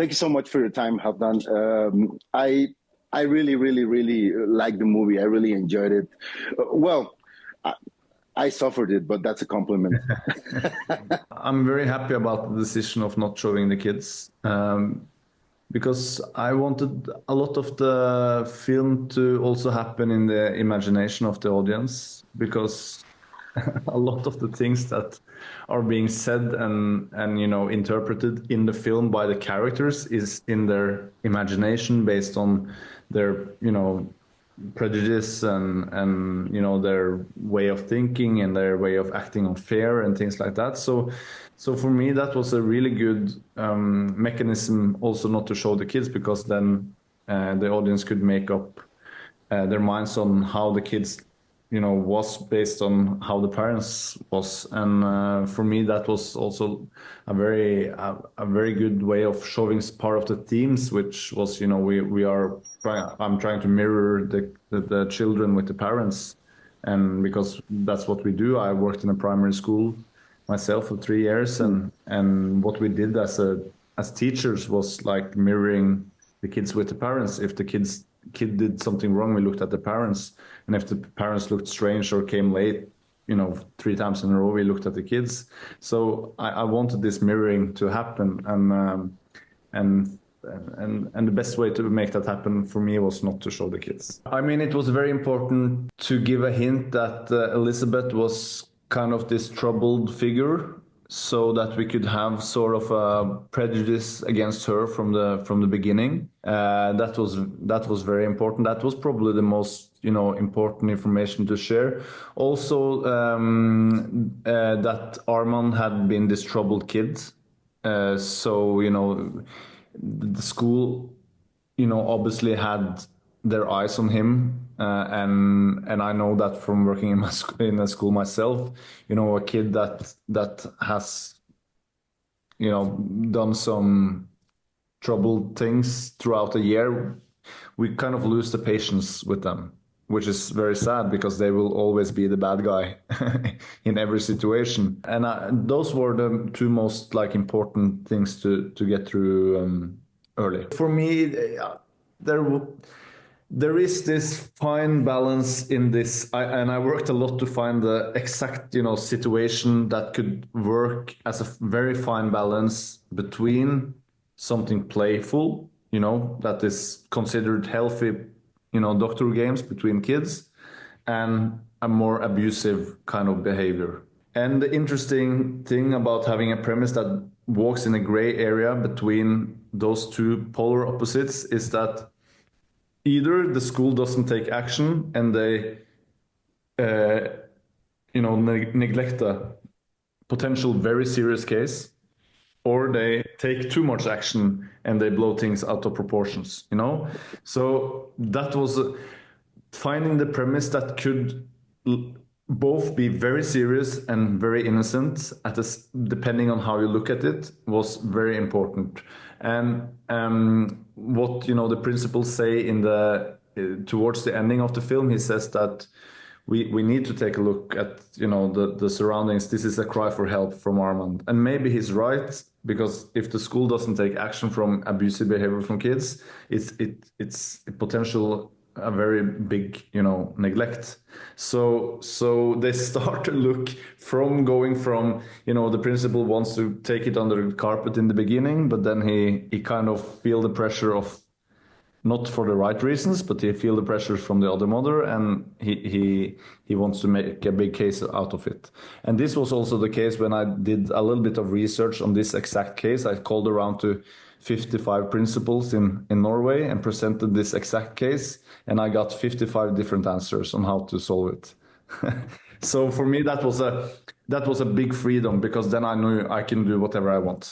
Thank you so much for your time, Halfdan. I really, really, really liked the movie. I really enjoyed it. Well, I, I suffered it, but that's a compliment. I'm very happy about the decision of not showing the kids, because I wanted a lot of the film to also happen in the imagination of the audience, because a lot of the things that are being said and interpreted in the film by the characters is in their imagination, based on their prejudice and their way of thinking and their way of acting unfair and things like that. So for me that was a really good mechanism also not to show the kids, because then the audience could make up their minds on how the kids was based on how the parents was. And for me that was also a very good way of showing part of the themes, which was I'm trying to mirror the children with the parents. And because that's what we do. I worked in a primary school myself for 3 years, and what we did as teachers was like mirroring the kids with the parents. If the kid did something wrong, we looked at the parents, and if the parents looked strange or came late 3 times in a row, we looked at the kids. So I wanted this mirroring to happen, and the best way to make that happen for me was not to show the kids. I mean, it was very important to give a hint that Elizabeth was kind of this troubled figure, so that we could have sort of a prejudice against her from the beginning. That was very important. That was probably the most important information to share. Also, that Armand had been this troubled kid. So the school obviously had their eyes on him, and I know that from working in a school myself. A kid that has done some troubled things throughout the year, we kind of lose the patience with them, which is very sad, because they will always be the bad guy in every situation. And those were the two most important things to get through early. For me, there is this fine balance in this, and I worked a lot to find the exact situation that could work as a very fine balance between something playful, that is considered healthy, doctor games between kids, and a more abusive kind of behavior. And the interesting thing about having a premise that walks in a gray area between those two polar opposites is that either the school doesn't take action and they neglect a potential very serious case, or they take too much action and they blow things out of proportions. So that was finding the premise that could both be very serious and very innocent depending on how you look at it, was very important. And what the principals say in towards the ending of the film, he says that we need to take a look at the surroundings. This is a cry for help from Armand, and maybe he's right, because if the school doesn't take action from abusive behavior from kids, it's potential a very big neglect. So they start to look from going from the principal wants to take it under the carpet in the beginning, but then he kind of feel the pressure of, not for the right reasons, but he feel the pressure from the other mother, and he wants to make a big case out of it. And this was also the case when I did a little bit of research on this exact case. I called around to 55 principals in Norway and presented this exact case, and I got 55 different answers on how to solve it. So for me, that was a big freedom, because then I knew I can do whatever I want.